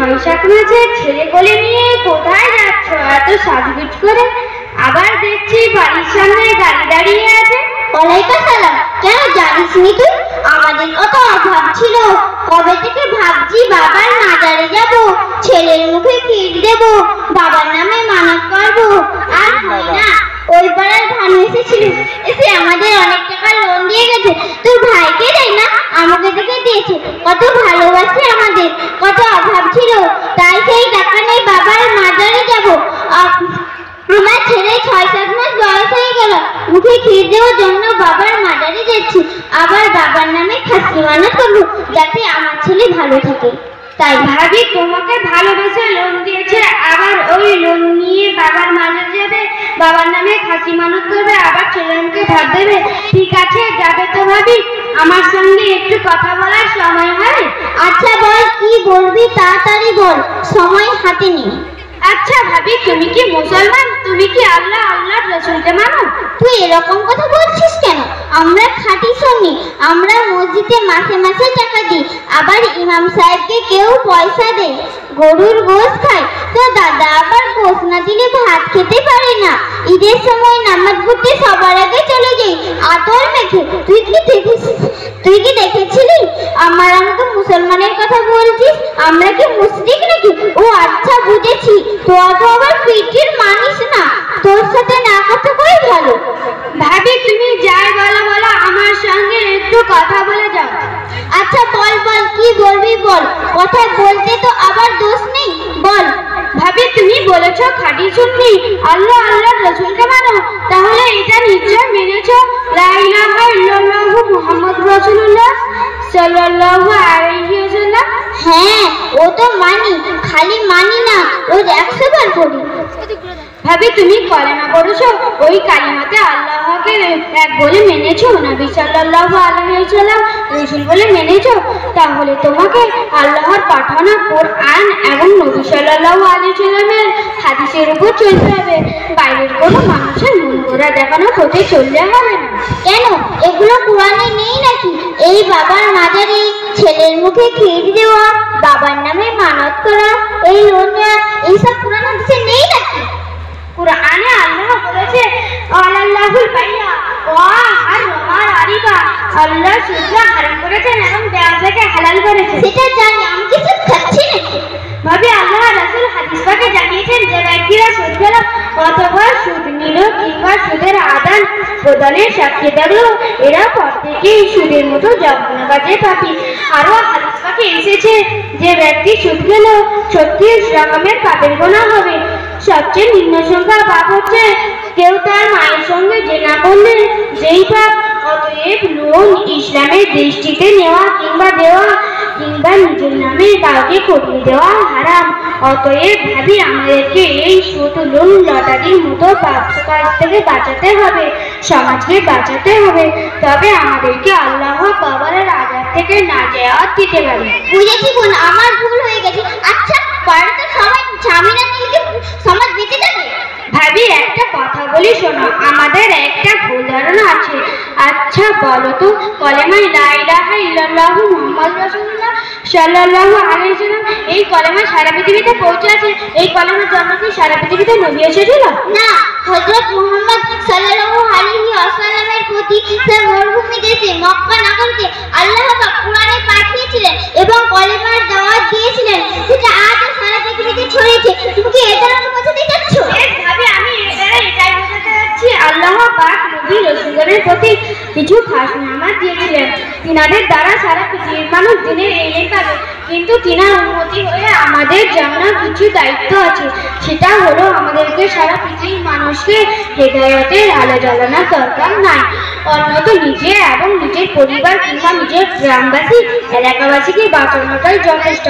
6-7 মাসের ছেলে কোলে নিয়ে কোথায় যাচ্ছ এত সাজগুজ করে? আবার দেখছি বাড়ির সামনে গাড়ি দাঁড়িয়ে আছে। ওয়ালাইকুম সালাম। কেন জানিস নি তুই? আমাদের কত অভাব ছিল, কবে থেকে ভাবছি বাবার মাজারে যাব, ছেলের মুখে ক্ষীর দেব, বাবার নামে মানত করব, আর হয় না। ওই পাড়ার ভানু এসেছিল, এসে আমাদের অনেক টাকা লোন দিয়ে গেছে। তোর ভাইকে দেয় না, আমাকে দেখে দিয়েছে। কত ভালোবাসে আমাদের, কত অভাব ছিল, তাই সেই টাকা নেই বাবার মাজারে যাব। আমার ছেলে 6-7 মাস বয়স হয়ে গেল, মুখে ক্ষীর দেওয়ার জন্য বাবার মাজারে যাচ্ছি। আবার বাবার নামে খাসি মানত করবো, যাতে আমার ছেলে ভালো থাকে। তাই ভাবি তোমাকে ভালোবেসে লোন দিয়েছে, আবার ওই লোন নিয়ে বাবার মাজারে যাবে, বাবার নামে খাসি মানত করবে, আবার ছেলেকে ভাত দেবে। ঠিক আছে, যাবে তো ভাবি। আমার সঙ্গে একটু কথা বলার সময় হয়? আচ্ছা বল, কি বলবি তাড়াতাড়ি বল, সময় হাতে নেই। আচ্ছা ভাবি, তুমি কি মুসলমান? তুমি কি আল্লাহ আল্লাহর রাসূলকে মানো? তুই এরকম কথা বলছিস কেন? আমরা খাঁটি সুন্নি, আমরা মসজিদে মাসে মাসে টাকা দিই, আবার ইমাম সাহেবকে কেউ পয়সা দেয়। গরুর গোশত খায়, তো দাদা আবার গোশত না দিলে ভাত খেতে পারে না। ঈদের সময় নামাজ পড়তে সবার আগে চলে যাই আতর মেখে। তুই কি দেখেছিলি? আমাকে মুসলমানের কথা বলছিস, আমরা কি মুশরিক নাকি? ও আচ্ছা, বুঝেছি। তোরা তো আবার পিঠির মানিস না, তোর সাথে না কথা কই ভালো। ভাবি তুমি যাই বলো বলো, আমার সঙ্গে একটু কথা বলে যাও। আচ্ছা বল বল, কি বলবি বল, কথা বলতে তো আবার দোষ নেই, বল। ভাবি তুমি বলেছো খাঁটি সুন্নি, আল্লাহ আল্লাহর রাসূলকে মানো, তাহলে এটা নিশ্চয় মেনেছো লা ইলাহা ইল্লাল্লাহু মুহাম্মাদুর রাসূলুল্লাহ সাল্লাল্লাহু আলাইহি ওয়াসাল্লাম? হ্যাঁ, ও তো মানি, খালি মানি না, রোজ 100 বার পড়ি। ভাবি তুমি কলেমা পড়েছো, ওই কালিমাতে আল্লাহকে এক বলে মেনেছো, নবী সাল্লাল্লাহু আলাইহি ওয়াসাল্লাম রাসূল বলে মেনেছো, তাহলে তোমাকে আল্লাহর পাঠানো কোরআন এবং নবী সাল্লাল্লাহু আলাইহি ওয়াসাল্লামের হাদিসের উপর চলতে হবে। বাইরের কোনো মানুষের মন গড়া দেখানো পথে চললে হবে না। কেন, এগুলো কোরআনে নেই নাকি? এই বাবার মাজারে ছেলের মুখে ক্ষীর দেওয়া, বাবার নামে মানত করা, এই লোন নেওয়া, এইসব কোরআন হাদিসে নেই নাকি? কুরআনে আল্লাহ বলেছে আল্লাহুল বাইয়া ওয়া হারামা রিবা, আল্লাহ সুদ হারাম করেছেন এবং ব্যবসাকে হালাল করেছেন। সেটা জানি, আমি কিছু খাচ্ছি নাকি? ভাবি আল্লাহ রাসূল হাদিস পাকে জানিয়েছেন যে ব্যক্তিরা সুদ খেল অথবা সুদ নিল কিংবা সুদের আদান প্রদানের সাক্ষী থাকলো, এরা প্রত্যেকেই সুদের মতো জঘন্য কাজে পাপী। আরো হাদিস পাকে এসেছে যে ব্যক্তি সুদ খেল 36 রকমের পাপের গুনাহ হবে। সবচেয়ে নিম্ন সংখ্যা পাপ হচ্ছে কেউ তার মায়ের সঙ্গে জেনা করলে, যেই পাপ। অতএব লোন ইসলামের দৃষ্টিতে নেওয়া কিংবা দেওয়া কিংবা নিজের নামে কাউকে করিয়ে দেওয়া হারাম। অতএব ভাবি আমাদেরকে এই সুদ লোন লটারির মতো পাপ কাজ থেকে বাঁচাতে হবে, সমাজকে বাঁচাতে হবে, তবে আমাদেরকে আল্লাহ কবরের আযাব থেকে নাজাত দিতে পারে। বুঝেছি বোন, আমার ভুল হয়ে গেছে। আচ্ছা, পাড়াতে সবাই ঝামেলা নিলে সমাজ বেঁচে যাবে? ভাবি একটা কথা বলি শোনো, আমাদের একটা ভুল ধারণা আছে। আচ্ছা বলো তো, কলেমা লা ইলাহা ইল্লাল্লাহু মুহাম্মাদুর রাসূলুল্লাহ সাল্লাল্লাহু আলাইহি ওয়াসাল্লাম, এই কলেমা সারা পৃথিবীতে পৌঁছে আছে। এই কলেমার জন্য কি সারা পৃথিবীতে নবী এসেছিল? না, হযরত মুহাম্মদ সাল্লাল্লাহু আলাইহি ওয়াসাল্লামের প্রতি তার মরুভূমি দেশে মক্কা নগরকে আল্লাহ পাক কুরআনে পাঠিয়েছিলেন এবং কলেমার দাওয়াত দিয়েছিলেন, সেটা আজও সারা পৃথিবীতে ছড়িয়েছে। তুমি কি এটা বোঝাতে চাচ্ছ? ভাবি আমি এটাই বোঝাতে যাচ্ছি, আল্লাহ পাক নবী রাসূলগণের প্রতি কিছু খাস নিয়ামত দিয়েছিলেন, তিনাদের দ্বারা সারা পৃথিবীর মানুষ দিনের এলেন পাবে। কিন্তু তিনার উন্নতি হয়ে আমাদের জন্য কিছু দায়িত্ব আছে, সেটা হলো আমাদেরকে সারা পৃথিবীর মানুষকে হেদায়েতের আলো জ্বালানোর দরকার নাই, অন্যত নিজে এবং নিজের পরিবার কিংবা নিজের গ্রামবাসী এলাকাবাসীকে বাঁচানোটাই যথেষ্ট।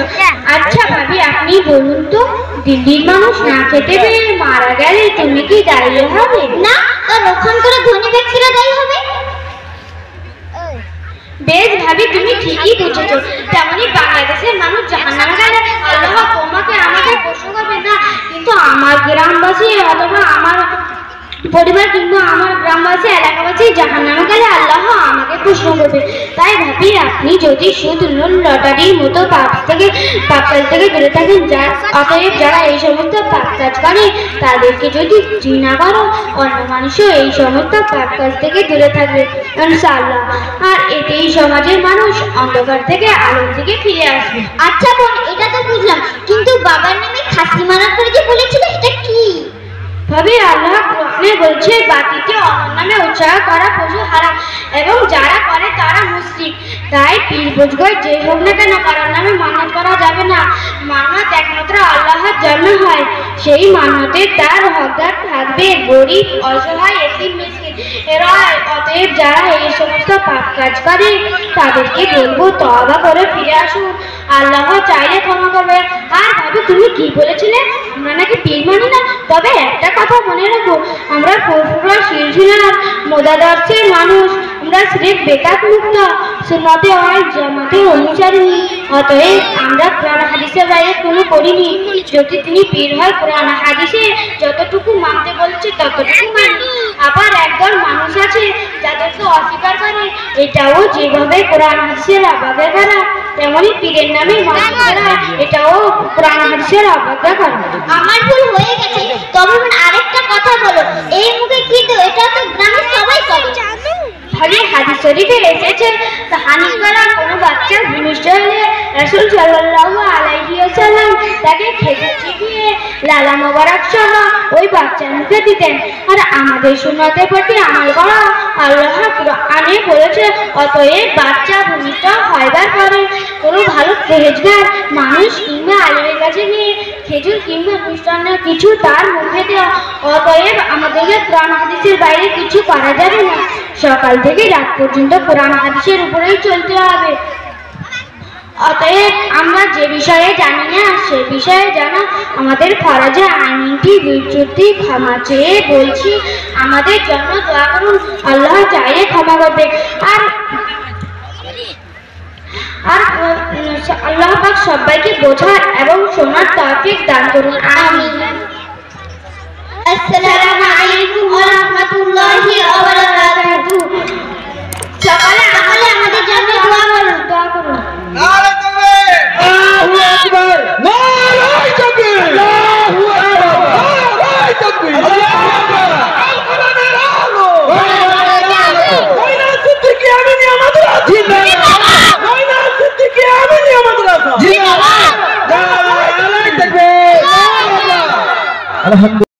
আচ্ছা ভাবি আপনি বলুন তো, দিল্লির মানুষ না খেতে পেয়ে মারা গেলে তুমি কি দাঁড়িয়ে হবে? না, তার ওখানকার ধনী ব্যক্তিরা দায়ী হবে। বেশ ভাবি, তুমি ঠিকই বুঝেছো। তেমনি বাংলাদেশের মানুষ জাহান্নামে গেলে আল্লাহ তোমাকে আমাকে প্রশ্ন করবে না, কিন্তু আমার গ্রামবাসী অথবা আমার পরিবার কিংবা আমার গ্রামবাসী এলাকাবাসী জাহান্নামে গেলে আল্লাহ আমাকে প্রশ্ন করবে। তাই ভাবি আপনি যদি সুদ লোন লটারির মতো পাপ কাজ থেকে দূরে থাকেন, অতএব যারা এই সমস্ত পাপ কাজ করে তাদেরকে যদি ঘৃণা করো, অন্য মানুষও এই সমস্ত পাপ কাজ থেকে দূরে থাকবে ইনশাআল্লাহ। আর এতেই সমাজের মানুষ অন্ধকার থেকে আলোর দিকে ফিরে আসবে। আচ্ছা বোন, এটা তো বুঝলাম, কিন্তু বাবার নামে খাসি মানা করে যে বলেছিল, এটা কি? ভাবি আল্লাহ কোরআনে বলছে বাতিকে অন্যের নামে উৎসাহ করা পশু হারাম এবং যারা করে তারা মুশরিক। তাই পীর বুজুর্গ যে হোক না কেন কারোর নামে মানত করা যাবে না। মানত একমাত্র আল্লাহর জন্য হয়। সেই মানতে তার হকদার থাকবে গরিব, অসহায়, এতিম, মিসকিন এরা। অতএব যারা এই সমস্ত পাপ কাজ করে তাদেরকে বলবো তওবা করে ফিরে আসুন, আল্লাহ চাইলে ক্ষমা করবে। আর ভাবি তুমি কি বলেছিলে আমরা নাকি পীর মানি না? তবে একটা কথা মনে রাখো, আমরা ফুরফুরা সিলসিলার মোদাদার্সের মানুষ। আমরা সিরেফ বেকাত মুক্ত, সুন্নতে ওয়াল জামাতের অনুসারী। অতএব আমরা কোরআন হাদিসের বাইরে কোনো করিনি। যদি তিনি পীর হয় কোরআন হাদিসে যতটুকু মানতে বলছে ততটুকু মানি। আবার একদল মানুষ আছে যাদেরকে অস্বীকার করে, এটাও যেভাবে কোরআন হাদিসের অবজ্ঞা করা তেমনই পীরের নামে মানত করা, এটাও কোরআন হাদিসের অবজ্ঞা করা। আমার ভুল হয়ে গেছে, তবে বোন আরেকটা কথা বলো, এই মুখে কিন্তু এটা তো গ্রামের সবাই করে। ফলে হাদিস শরীফে এসেছে তাহানি করা কোনো বাচ্চা ভূমিষ্ঠ হলে রাসূল সাল্লাল্লাহু আলাইহি ওয়াসাল্লাম তাকে খেজুর চিবিয়ে লালা মোবারক সহ ওই বাচ্চার মুখে দিতেন। আর আমাদের সুন্নতের প্রতি আমল করা আল্লাহ কোরআনে বলেছে। অতএব বাচ্চা ভূমিষ্ঠ হবার পরে কোনো ভালো পরহেজগার মানুষ কিংবা আলেমের কাছে গিয়ে খেজুর কিংবা মিষ্টান্ন কিছু তার মুখে দেওয়া। অতএব আমাদেরকে কোরআন হাদিসের বাইরে কিছু করা যাবে না। সকাল থেকে রাত পর্যন্ত কোরআন হাদিসের উপরেই চলতে হবে। অতএব আমরা যে বিষয়ে জানি না সে বিষয়ে জানা আমাদের ফরজে আইনটি বিচ্যুতি ক্ষমা চেয়ে বলছি আমাদের জন্য দোয়া করুন, আল্লাহ চাইলে ক্ষমা করবে। আর আল্লাহ পাক সবাইকে বোঝার এবং শোনার তৌফিক দান করুন, আমিন। আসসালামু আলাইকুম ওয়া রাহমাতুল্লাহি ওয়া বারাকাতুহু। সকালে আমলে আমাদের জন্য দোয়া করুন, দোয়া করুন। নারে তাকবীর, আল্লাহু আকবার, নারে তাকবীর, আল্লাহু আকবার, নারে তাকবীর, আল্লাহু আকবার। আল কোরআনের আলো, নাইনা সিদ্দিকী আমিনী আমাদের আছে, নাইনা সিদ্দিকী আমিনী আমাদের আছে, জিন্দাবাদ, নারে তাকবীর, আল্লাহু আকবার।